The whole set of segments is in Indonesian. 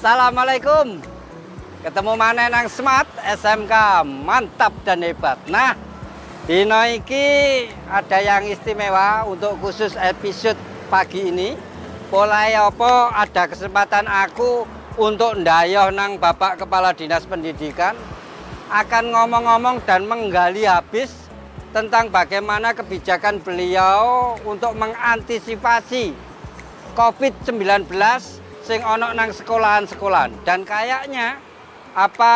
Assalamualaikum. Ketemu mana nang Smart SMK, mantap dan hebat. Nah, dino iki ada yang istimewa untuk khusus episode pagi ini. Mulai apa ada kesempatan aku untuk ndayoh nang Bapak Kepala Dinas Pendidikan akan ngomong-ngomong dan menggali habis tentang bagaimana kebijakan beliau untuk mengantisipasi COVID-19 sing ono nang sekolahan-sekolahan. Dan kayaknya apa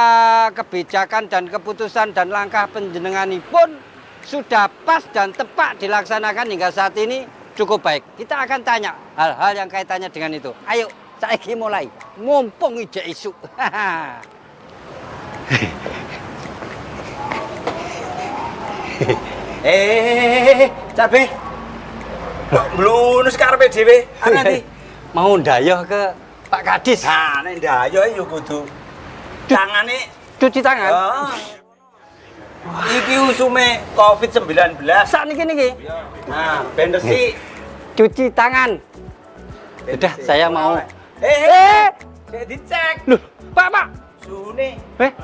kebijakan dan keputusan dan langkah panjenenganipun sudah pas dan tepat dilaksanakan hingga saat ini cukup baik. Kita akan tanya hal-hal yang kaitannya dengan itu. Ayo, saiki mulai. Mumpung ijek isu. Cak Be. Blunus karepe dhewe. Nganti Mau ndayoh ke Pak Kadis. nah nek ndayo yo kudu tangane Cuci tangan. Iki usume COVID-19. Sakniki niki. Nah, ben resik. Cuci tangan. Sudah, saya mau. Sik dicek. Loh, Pak. Suhune.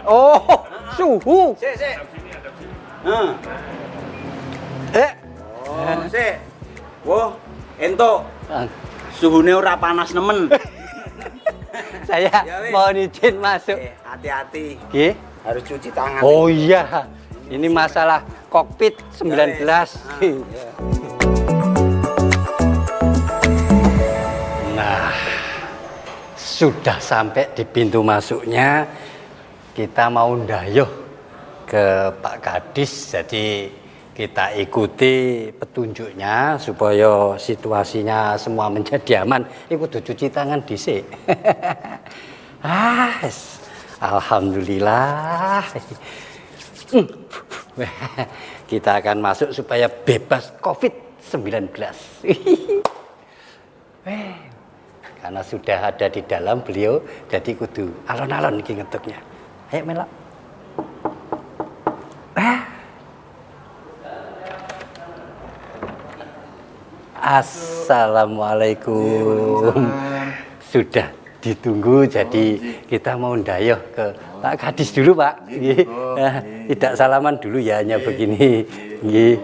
Oh, suhu. Sik. Sik. Wah, entuk. Suhune ora panas nemen. Saya Ya, wis. mohon izin masuk. Hati-hati. Nggih. Harus cuci tangan. Oh iya. Ini masalah COVID-19. Nah, sudah sampai di pintu masuknya. Kita mau ndayoh ke Pak Kadis. Jadi kita ikuti petunjuknya supaya situasinya semua menjadi aman. Kudu cuci tangan dhisik. Alhamdulillah. Kita akan masuk supaya bebas COVID-19. Karena sudah ada di dalam beliau, jadi kudu alon-alon iki ngetuknya. Ayo melok. Assalamualaikum. Sudah ditunggu, jadi kita mau ndayoh ke Pak Kadis dulu, Pak. Tidak salaman dulu ya, hanya begini. Nggih.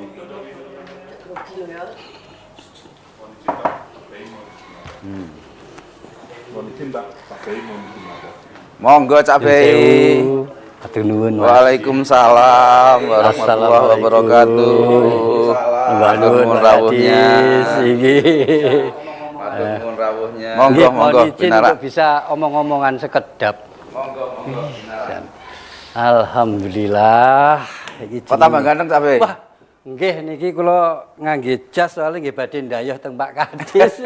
Monggo Cak Be. Atur nuwun. Waalaikumsalam warahmatullahi wabarakatuh. Nuwun rawuhnya. Nuwun rawuhnya. Monggo, Monggo untuk bisa omong-omongan sekedap. Alhamdulillah. Kok tambah ganteng Cak Be? Wah, nggih niki kula ngangge jas soalnya nggih badhe ndayoh teng Pak Kadis.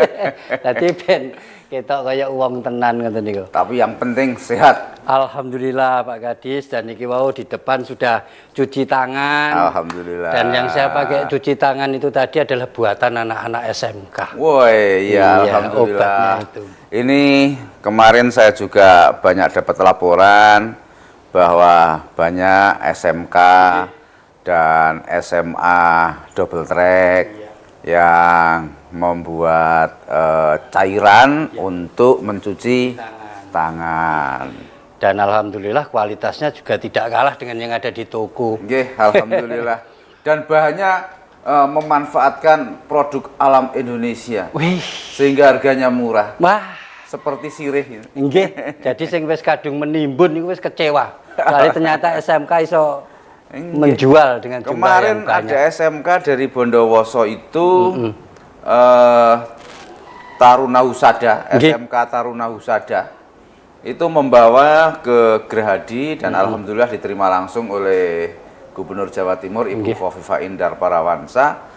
Dadi ben ketok kaya wong tenan ngoten niku. Tapi yang penting sehat. Alhamdulillah Pak Kadis, dan niki wau di depan sudah cuci tangan. Alhamdulillah. Dan yang saya pakai cuci tangan itu tadi adalah buatan anak-anak SMK. Woi, Iya, ya alhamdulillah. obatnya itu. Ini kemarin saya juga banyak dapat laporan bahwa banyak SMK dan SMA double track yang membuat cairan untuk mencuci tangan. Dan alhamdulillah kualitasnya juga tidak kalah dengan yang ada di toko. Nggih, alhamdulillah. Dan bahannya memanfaatkan produk alam Indonesia. Wih, Sehingga harganya murah. wah, Seperti sirih. nggih. Jadi sing wis kadung menimbun niku wis kecewa. Soalnya ternyata SMK iso menjual dengan jumlah Kemarin yang banyak. ada SMK dari Bondowoso itu Taruna Husada, SMK Taruna Husada itu membawa ke Gerahadi dan alhamdulillah diterima langsung oleh Gubernur Jawa Timur Ibu Khofifah Indar Parawansa.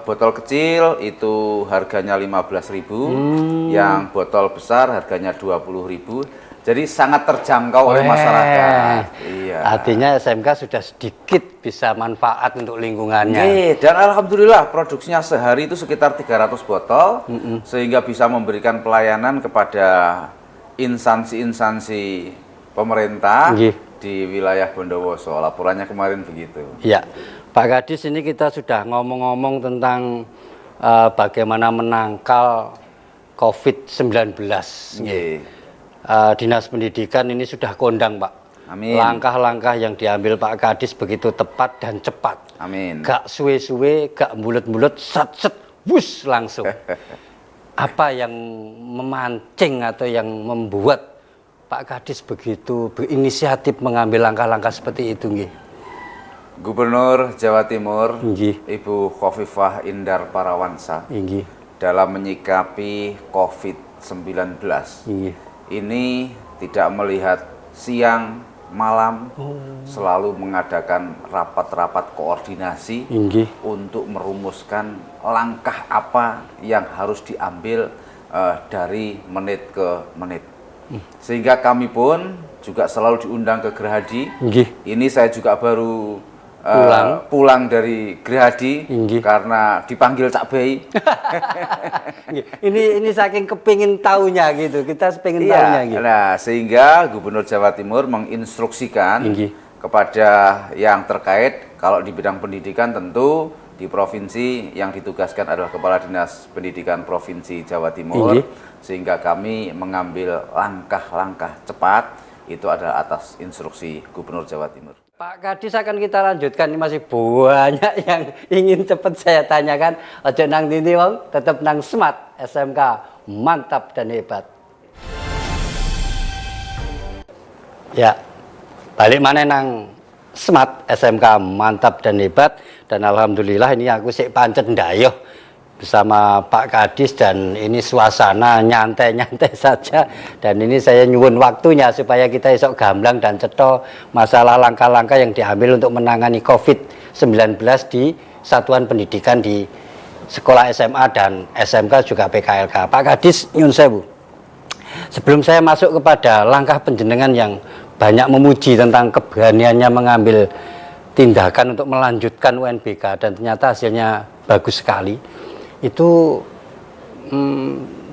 Botol kecil itu harganya 15.000, yang botol besar harganya 20.000. Jadi sangat terjangkau oleh masyarakat. Iya. Artinya SMK sudah sedikit bisa manfaat untuk lingkungannya. Dan alhamdulillah produksinya sehari itu sekitar 300 botol, sehingga bisa memberikan pelayanan kepada instansi-instansi pemerintah di wilayah Bondowoso. Laporannya kemarin begitu. Ya, Pak Kadis, ini kita sudah ngomong-ngomong tentang bagaimana menangkal COVID-19. Dinas Pendidikan ini sudah kondang, Pak. Amin. Langkah-langkah yang diambil Pak Kadis begitu tepat dan cepat. Amin. Gak suwe-suwe, gak mulut-mulut, set-set, wus langsung. Apa yang memancing atau yang membuat Pak Kadis begitu berinisiatif mengambil langkah-langkah seperti itu, nggih? Gubernur Jawa Timur, Nggih. Ibu Khofifah Indar Parawansa, Nggih. dalam menyikapi COVID-19 Nggih. ini tidak melihat siang malam, selalu mengadakan rapat-rapat koordinasi Nggih. untuk merumuskan langkah apa yang harus diambil dari menit ke menit. Sehingga kami pun juga selalu diundang ke Gerahadi. Nggih. Ini saya juga baru Pulang. dari Gerahadi Nggih. karena dipanggil Cak Bey. ini saking kepingin tahunya gitu, kita pengen Iya, tahunya gitu. nah sehingga Gubernur Jawa Timur menginstruksikan Nggih. kepada yang terkait, kalau di bidang pendidikan tentu di provinsi yang ditugaskan adalah Kepala Dinas Pendidikan Provinsi Jawa Timur, Nggih. sehingga kami mengambil langkah-langkah cepat, itu adalah atas instruksi Gubernur Jawa Timur. Pak Kadis akan kita lanjutkan, ini masih banyak yang ingin cepat saya tanyakan. Ojo nang dindi wong, tetap nang Smart SMK, mantap dan hebat. Ya, balik mana nang Smart SMK, mantap dan hebat. Dan alhamdulillah ini aku sik pancet ndayoh bersama Pak Kadis, dan ini suasana nyantai-nyantai saja, dan ini saya nyuwun waktunya supaya kita esok gamblang dan cetha masalah langkah-langkah yang diambil untuk menangani COVID-19 di satuan pendidikan di sekolah SMA dan SMK juga PKLK. Pak Kadis, nyun sewu, sebelum saya masuk kepada langkah penjenengan yang banyak memuji tentang keberaniannya mengambil tindakan untuk melanjutkan UNBK dan ternyata hasilnya bagus sekali, itu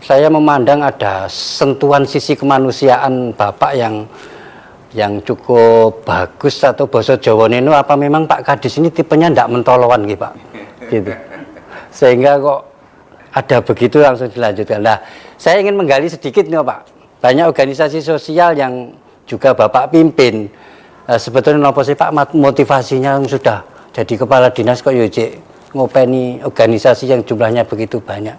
saya memandang ada sentuhan sisi kemanusiaan Bapak yang cukup bagus. Atau bahasa Jawa neno, apa memang Pak Kadis ini tipenya ndak mentolowan gitu, Pak, gitu, sehingga kok ada begitu langsung dilanjutkan. Nah, saya ingin menggali sedikit nih Pak, banyak organisasi sosial yang juga Bapak pimpin. Sebetulnya apa sih Pak motivasinya sudah jadi kepala dinas kok yojek ngopeni organisasi yang jumlahnya begitu banyak?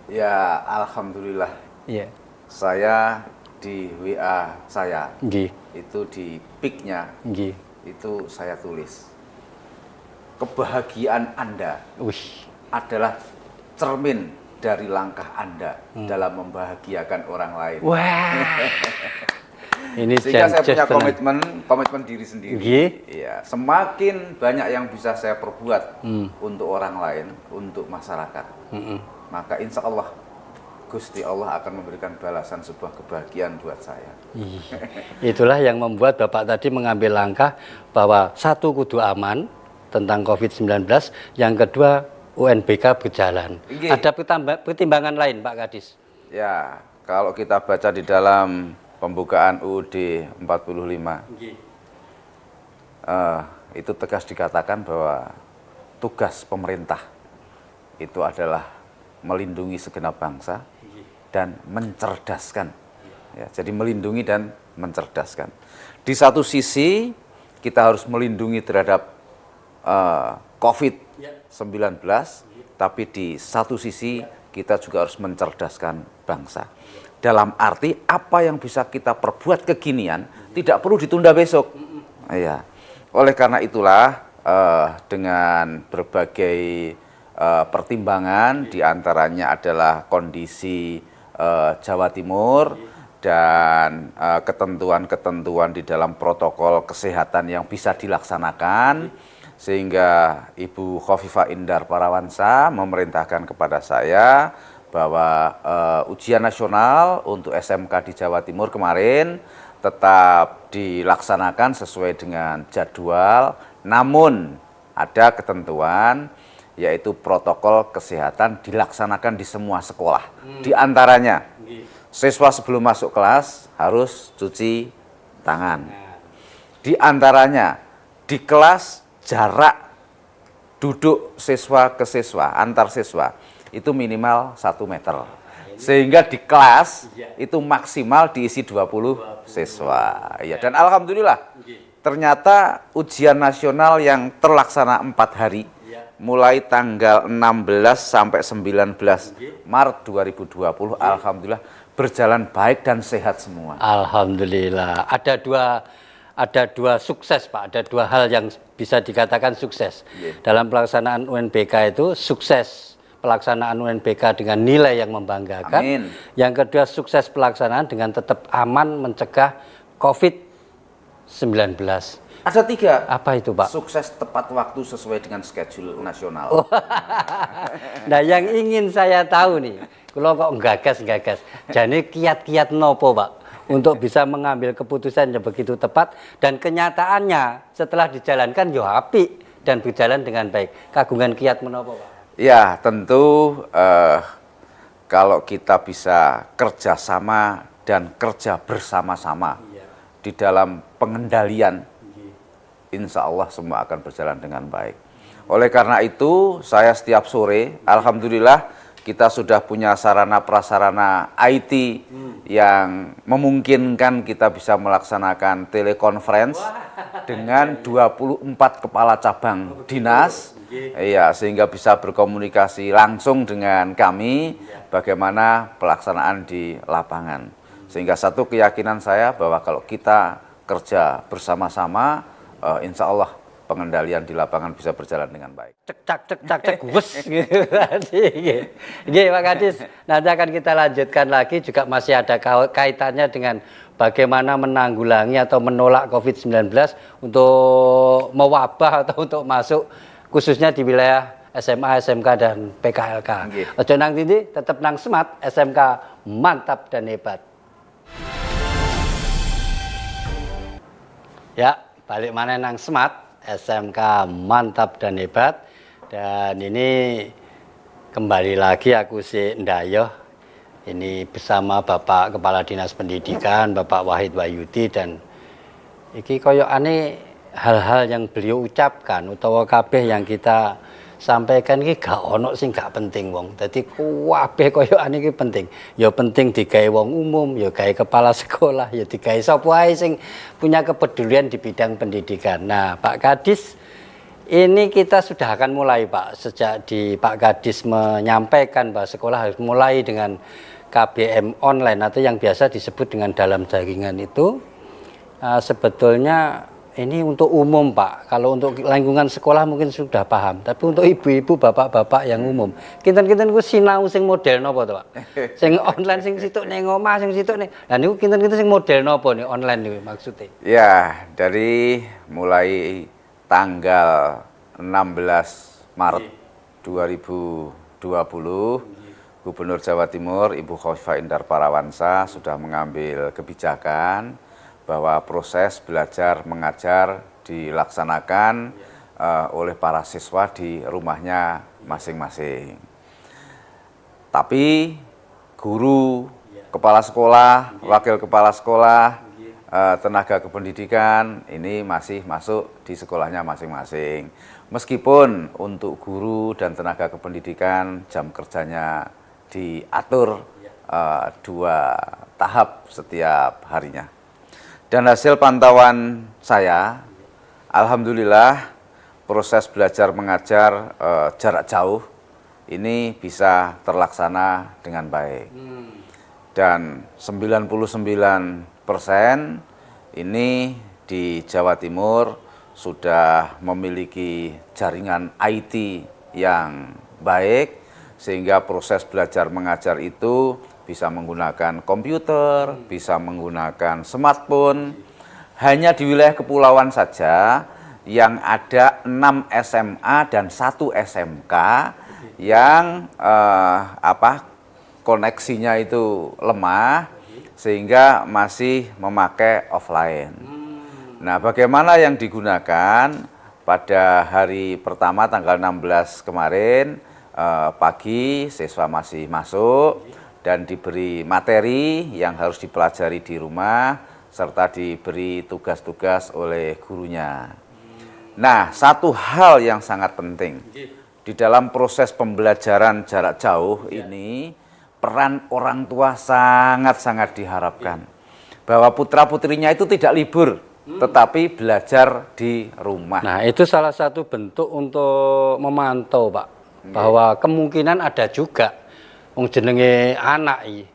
Ya, alhamdulillah. Iya. Saya di WA saya, Nggih. itu di pic-nya, Nggih. itu saya tulis, kebahagiaan Anda Wih. adalah cermin dari langkah Anda dalam membahagiakan orang lain. Wah. Ini Sehingga saya punya tenang. komitmen diri sendiri. Nggih. Iya, semakin banyak yang bisa saya perbuat untuk orang lain, untuk masyarakat, maka insya Allah Gusti Allah akan memberikan balasan sebuah kebahagiaan buat saya. Itulah yang membuat Bapak tadi mengambil langkah bahwa satu, kudu aman tentang COVID-19, yang kedua UNBK berjalan. Nggih. Ada pertimbangan lain Pak Kadis? Ya, kalau kita baca di dalam pembukaan UUD 45, itu tegas dikatakan bahwa tugas pemerintah itu adalah melindungi segenap bangsa dan mencerdaskan. Ya, jadi melindungi dan mencerdaskan. Di satu sisi kita harus melindungi terhadap COVID-19, tapi di satu sisi kita juga harus mencerdaskan bangsa. Dalam arti apa yang bisa kita perbuat kekinian tidak perlu ditunda besok. Ya. Oleh karena itulah dengan berbagai pertimbangan, diantaranya adalah kondisi Jawa Timur dan ketentuan-ketentuan di dalam protokol kesehatan yang bisa dilaksanakan, sehingga Ibu Khofifah Indar Parawansa memerintahkan kepada saya bahwa ujian nasional untuk SMK di Jawa Timur kemarin tetap dilaksanakan sesuai dengan jadwal, namun ada ketentuan yaitu protokol kesehatan dilaksanakan di semua sekolah. Di antaranya siswa sebelum masuk kelas harus cuci tangan. Di antaranya di kelas jarak duduk siswa ke siswa, antar siswa itu minimal 1 meter. sehingga di kelas itu maksimal diisi 20 siswa. Ya, dan alhamdulillah ternyata ujian nasional yang terlaksana 4 hari mulai tanggal 16 sampai 19 Maret 2020 alhamdulillah berjalan baik dan sehat semua. Alhamdulillah. Ada dua sukses, Pak. Ada 2 hal yang bisa dikatakan sukses. Dalam pelaksanaan UNBK itu sukses pelaksanaan UNBK dengan nilai yang membanggakan. Amin. Yang kedua sukses pelaksanaan dengan tetap aman mencegah COVID-19. Ada 3. Apa itu, Pak? Sukses tepat waktu sesuai dengan schedule nasional. Nah, yang ingin saya tahu nih, kalau kok gagas. Jadi kiat-kiat nopo, Pak, untuk bisa mengambil keputusan yang begitu tepat dan kenyataannya setelah dijalankan yo apik dan berjalan dengan baik. Kagungan kiat menopo, Pak? Ya, tentu kalau kita bisa kerjasama dan kerja bersama-sama di dalam pengendalian, insya Allah semua akan berjalan dengan baik. Oleh karena itu, saya setiap sore, alhamdulillah, kita sudah punya sarana prasarana IT yang memungkinkan kita bisa melaksanakan telekonferensi dengan 24 kepala cabang dinas, ya, sehingga bisa berkomunikasi langsung dengan kami bagaimana pelaksanaan di lapangan. Sehingga satu keyakinan saya bahwa kalau kita kerja bersama-sama, insya Allah pengendalian di lapangan bisa berjalan dengan baik. Cek, wes gitu. Nggih, Pak Kadis, nanti akan kita lanjutkan lagi juga masih ada kaitannya dengan bagaimana menanggulangi atau menolak COVID-19 untuk mewabah atau untuk masuk khususnya di wilayah SMA, SMK dan PKLK. Ojo nang tindi, tetap nang smart, SMK mantap dan hebat. Ya, balik mana nang smart, SMK mantap dan hebat. Dan ini kembali lagi aku si Ndayoh ini bersama Bapak Kepala Dinas Pendidikan Bapak Wahid Wahyudi, dan iki koyokane hal-hal yang beliau ucapkan utawa kabeh yang kita sampaikan iki gak ono sing gak penting wong. Dadi kabeh koyokane iki penting. Ya penting digawe wong umum, ya gawe kepala sekolah, ya digawe sapa wae sing punya kepedulian di bidang pendidikan. Nah, Pak Kadis, ini kita sudah akan mulai, Pak. Sejak di Pak Kadis menyampaikan bahwa sekolah harus mulai dengan KBM online atau yang biasa disebut dengan dalam jaringan itu, sebetulnya ini untuk umum, Pak. Kalau untuk lingkungan sekolah mungkin sudah paham, tapi untuk ibu-ibu, bapak-bapak yang umum, kinten-kinten ku sinau sing model napa to, Pak? Sing online sing situk ning omah, sing situk ning. Lah niku kinten-kinten sing model napa nih online niku maksudnya? Ya, dari mulai tanggal 16 Maret 2020, Gubernur Jawa Timur Ibu Khofifah Indar Parawansa sudah mengambil kebijakan bahwa proses belajar mengajar dilaksanakan oleh para siswa di rumahnya masing-masing. Tapi guru, kepala sekolah, wakil kepala sekolah, tenaga kependidikan ini masih masuk di sekolahnya masing-masing. Meskipun untuk guru dan tenaga kependidikan jam kerjanya diatur 2 tahap setiap harinya. Dan hasil pantauan saya, alhamdulillah proses belajar mengajar jarak jauh ini bisa terlaksana dengan baik. Dan 99% ini di Jawa Timur sudah memiliki jaringan IT yang baik, sehingga proses belajar mengajar itu bisa menggunakan komputer, bisa menggunakan smartphone. Hanya di wilayah kepulauan saja yang ada 6 SMA dan 1 SMK yang koneksinya itu lemah sehingga masih memakai offline. Nah, bagaimana yang digunakan pada hari pertama tanggal 16 kemarin pagi siswa masih masuk dan diberi materi yang harus dipelajari di rumah serta diberi tugas-tugas oleh gurunya. Nah, satu hal yang sangat penting di dalam proses pembelajaran jarak jauh ini, peran orang tua sangat-sangat diharapkan. Bahwa putra-putrinya itu tidak libur, tetapi belajar di rumah. Nah, itu salah satu bentuk untuk memantau, Pak, bahwa kemungkinan ada juga wong jenenge anak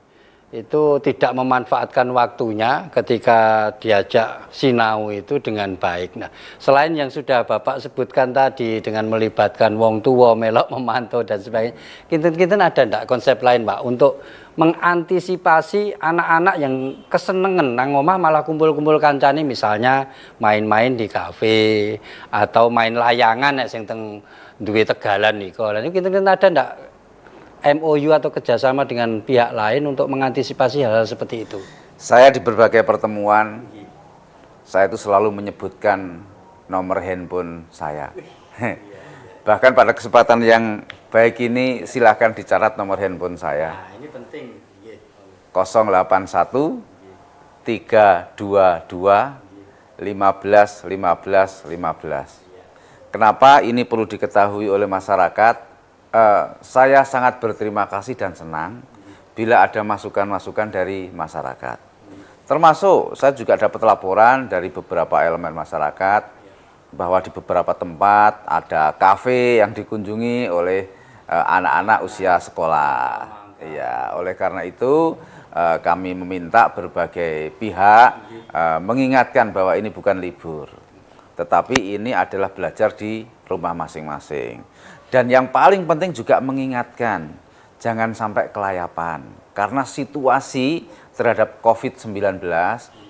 itu tidak memanfaatkan waktunya ketika diajak sinau itu dengan baik. Nah, selain yang sudah Bapak sebutkan tadi dengan melibatkan wong tua, melok memantau dan sebagainya, kinten-kinten ada ndak konsep lain, Pak, untuk mengantisipasi anak-anak yang kesenengan nang omah malah kumpul-kumpul kancane, misalnya main-main di kafe atau main layangan nek sing teng duwe Tegalan niku. Lah niku kinten-kinten ada ndak MOU atau kerjasama dengan pihak lain untuk mengantisipasi hal-hal seperti itu? Saya di berbagai pertemuan, saya itu selalu menyebutkan nomor handphone saya. Bahkan pada kesempatan yang baik ini, silahkan dicatat nomor handphone saya. Nah, ini penting. 081 322 15 15 15. Kenapa ini perlu diketahui oleh masyarakat? Saya sangat berterima kasih dan senang bila ada masukan-masukan dari masyarakat. Termasuk saya juga dapat laporan dari beberapa elemen masyarakat bahwa di beberapa tempat ada kafe yang dikunjungi oleh anak-anak usia sekolah. Iya, oleh karena itu kami meminta berbagai pihak mengingatkan bahwa ini bukan libur, tetapi ini adalah belajar di rumah masing-masing. Dan yang paling penting juga mengingatkan, jangan sampai kelayapan. Karena situasi terhadap COVID-19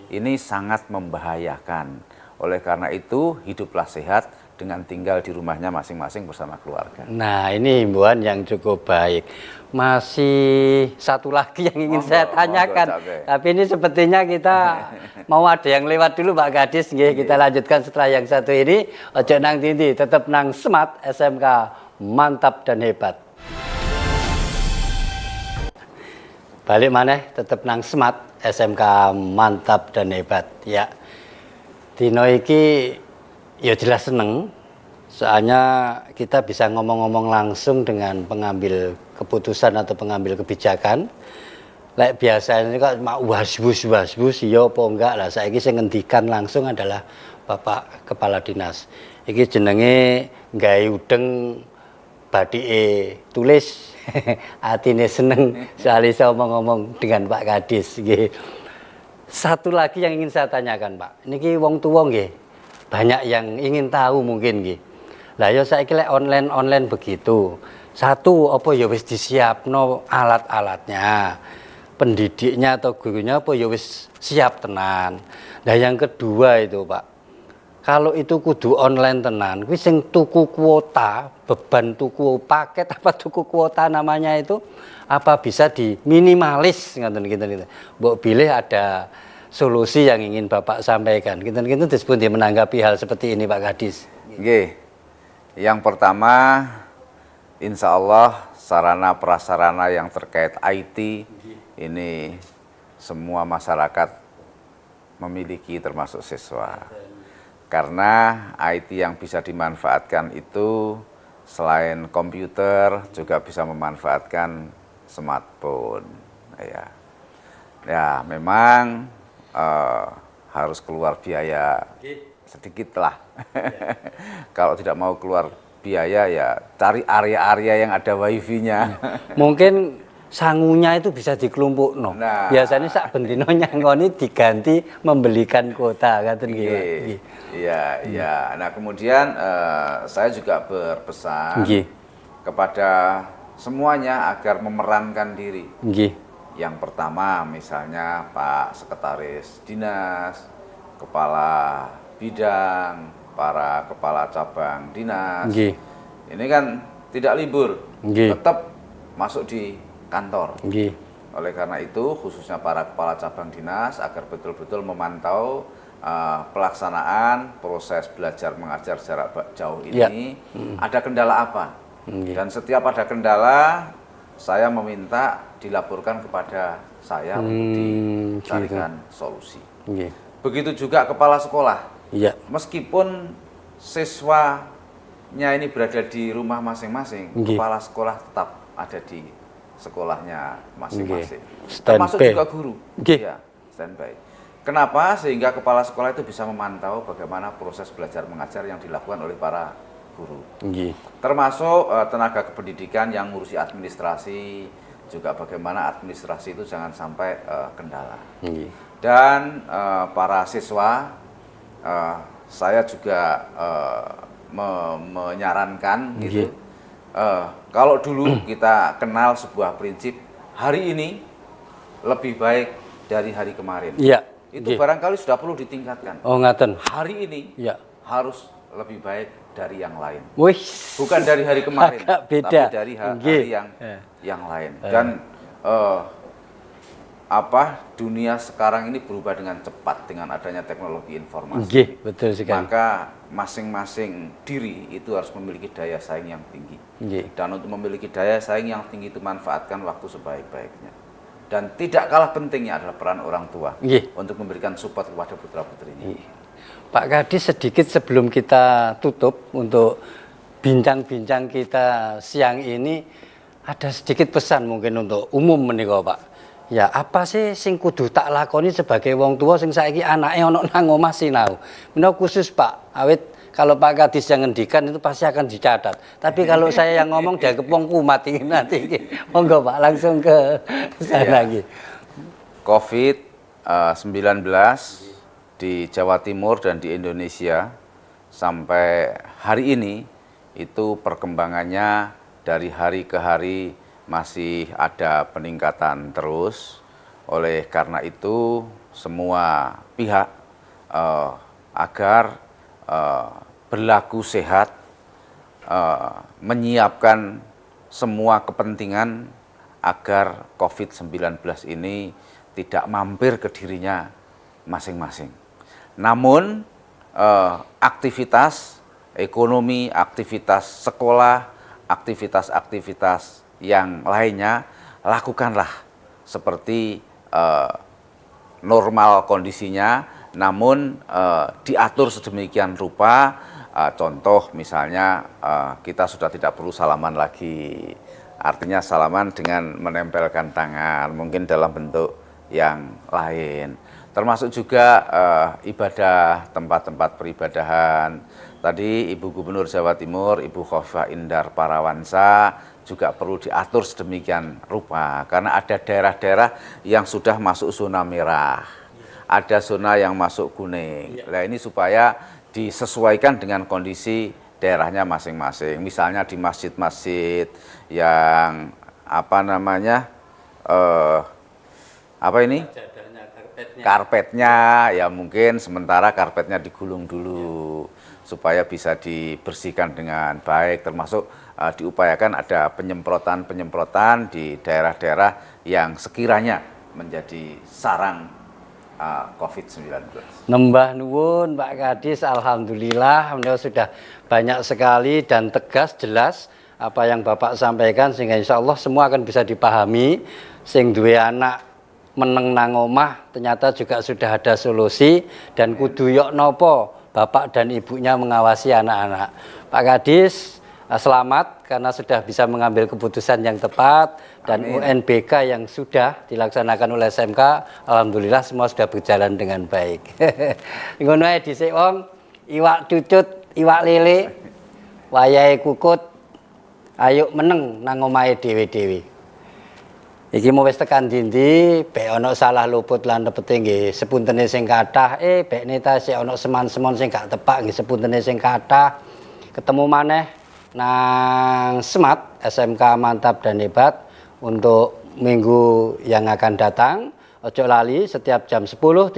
ini sangat membahayakan. Oleh karena itu, hiduplah sehat dengan tinggal di rumahnya masing-masing bersama keluarga. Nah, ini himbauan yang cukup baik. Masih satu lagi yang ingin saya tanyakan. Tapi ini sepertinya kita mau ada yang lewat dulu, Pak Gadis. Kita lanjutkan setelah yang satu ini. Ojo nang tindi, tetap nang Smart SMK. Mantap dan hebat. Balik maneh tetap nang Smart SMK mantap dan hebat ya. Dino iki ya jelas seneng. Soalnya kita bisa ngomong-ngomong langsung dengan pengambil keputusan atau pengambil kebijakan. Lek biasanya kok mak wasbus ya apa enggak lah. Saiki sing ngendikan langsung adalah Bapak Kepala Dinas. Iki jenenge gawe udeng badike tulis atine seneng soal iso ngomong dengan Pak Kadis nggih. Satu lagi yang ingin saya tanyakan, Pak. Niki wong tuwa nggih. Banyak yang ingin tahu mungkin nggih. Lah ya saiki lek online begitu. Satu apa ya wis disiapno alat-alatnya. Pendidiknya atau gurunya apa ya wis siap tenan. Nah yang kedua itu, Pak. Kalau itu kudu online tenan, kuwi sing tuku kuota, beban tuku paket apa tuku kuota namanya itu, apa bisa diminimalis ngoten gitu. Mbok pilih ada solusi yang ingin Bapak sampaikan. Gitu disebut dia menanggapi hal seperti ini, Pak Kadis. Nggih. Yang pertama, insya Allah sarana prasarana yang terkait IT ini semua masyarakat memiliki termasuk siswa. Karena IT yang bisa dimanfaatkan itu selain komputer juga bisa memanfaatkan smartphone. Ya memang harus keluar biaya sedikit lah. Kalau tidak mau keluar biaya ya cari area-area yang ada wifi-nya. Mungkin sangunya itu bisa dikelompok no. Nah, biasanya sak bendino nyangoni diganti membelikan kuota ngaten nggih. Iya. Nah, kemudian saya juga berpesan kepada semuanya agar memerankan diri. Yang pertama misalnya Pak Sekretaris Dinas, Kepala Bidang, para kepala cabang dinas. Ini kan tidak libur. Tetap masuk di kantor. Oleh karena itu khususnya para kepala cabang dinas agar betul-betul memantau pelaksanaan proses belajar mengajar jarak jauh ini ada kendala apa. Dan setiap ada kendala saya meminta dilaporkan kepada saya untuk dicarikan solusi. Begitu juga kepala sekolah. Meskipun siswanya ini berada di rumah masing-masing, kepala sekolah tetap ada di sekolahnya masing-masing. Standby. Termasuk juga guru. Nggih. Ya, standby. Kenapa? Sehingga kepala sekolah itu bisa memantau bagaimana proses belajar mengajar yang dilakukan oleh para guru. Nggih. Termasuk tenaga kependidikan yang ngurusi administrasi, juga bagaimana administrasi itu jangan sampai kendala. Nggih. Dan para siswa, saya juga menyarankan gitu. Kalau dulu kita kenal sebuah prinsip, hari ini lebih baik dari hari kemarin. Iya. Itu barangkali sudah perlu ditingkatkan. Oh ngaten. Hari ini Iya. harus lebih baik dari yang lain. Wih. Bukan dari hari kemarin, Agak beda. tapi dari hari Nggih. yang lain. Dan dunia sekarang ini berubah dengan cepat dengan adanya teknologi informasi. Nggih, betul sekali. Maka masing-masing diri itu harus memiliki daya saing yang tinggi. Nggih. Dan untuk memiliki daya saing yang tinggi itu manfaatkan waktu sebaik-baiknya. Dan tidak kalah pentingnya adalah peran orang tua Nggih. untuk memberikan support kepada putra-putrinya. Pak Kadis, sedikit sebelum kita tutup untuk bincang-bincang kita siang ini, ada sedikit pesan mungkin untuk umum menika, Pak. Ya, apa sih sing kudu tak lakoni sebagai wong tua sing saiki anake ana nang omah sinau. Menawa khusus, Pak, awit kalau Pak Kadis yang ngendikan itu pasti akan dicatat. Tapi kalau saya yang ngomong dianggap wong kumat ini nanti. Monggo Pak, langsung ke sana lagi. COVID-19 di Jawa Timur dan di Indonesia sampai hari ini itu perkembangannya dari hari ke hari masih ada peningkatan terus. Oleh karena itu semua pihak agar berlaku sehat, menyiapkan semua kepentingan agar COVID-19 ini tidak mampir ke dirinya masing-masing. Namun aktivitas ekonomi, aktivitas sekolah, aktivitas-aktivitas yang lainnya lakukanlah seperti normal kondisinya, namun diatur sedemikian rupa. Contoh misalnya kita sudah tidak perlu salaman lagi, artinya salaman dengan menempelkan tangan, mungkin dalam bentuk yang lain. Termasuk juga ibadah, tempat-tempat peribadahan. Tadi Ibu Gubernur Jawa Timur, Ibu Khofifah Indar Parawansa juga perlu diatur sedemikian rupa. Karena ada daerah-daerah yang sudah masuk zona merah, ada zona yang masuk kuning. Nah ini supaya disesuaikan dengan kondisi daerahnya masing-masing. Misalnya di masjid-masjid yang karpetnya ya mungkin sementara karpetnya digulung dulu supaya bisa dibersihkan dengan baik, termasuk diupayakan ada penyemprotan di daerah-daerah yang sekiranya menjadi sarang COVID-19. Nembah nuwun Pak Kadis, alhamdulillah beliau sudah banyak sekali dan tegas, jelas apa yang Bapak sampaikan, sehingga insya Allah semua akan bisa dipahami. Sing duwe anak meneng nang omah ternyata juga sudah ada solusi, dan kudu yok nopo bapak dan ibunya mengawasi anak-anak. Pak Kadis, selamat karena sudah bisa mengambil keputusan yang tepat. Dan Amin. UNBK yang sudah dilaksanakan oleh SMK, alhamdulillah semua sudah berjalan dengan baik. Ngono ae dhisik wong, iwak cucut, iwak lele, wayahe kukut, ayo meneng nang omahe dhewe-dhewe. Iki mau wis tekan dindi, bek ana salah luput lan nepete nggih sepuntene sing kathah, bek neta sik ana seman-semon sing gak tepak nggih sepuntene sing kathah. Ketemu maneh nang Smart SMK Mantap dan Hebat untuk minggu yang akan datang. Ojo lali setiap jam 10.30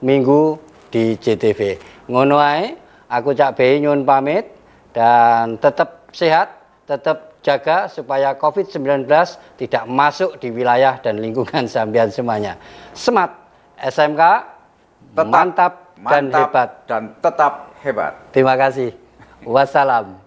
minggu di JTV. Ngono ae, aku Cak Bei nyuwun pamit dan tetap sehat, tetap jaga supaya COVID-19 tidak masuk di wilayah dan lingkungan sampean semuanya. Smart SMK Tetap mantap dan hebat. dan tetap hebat. Terima kasih. Wassalam.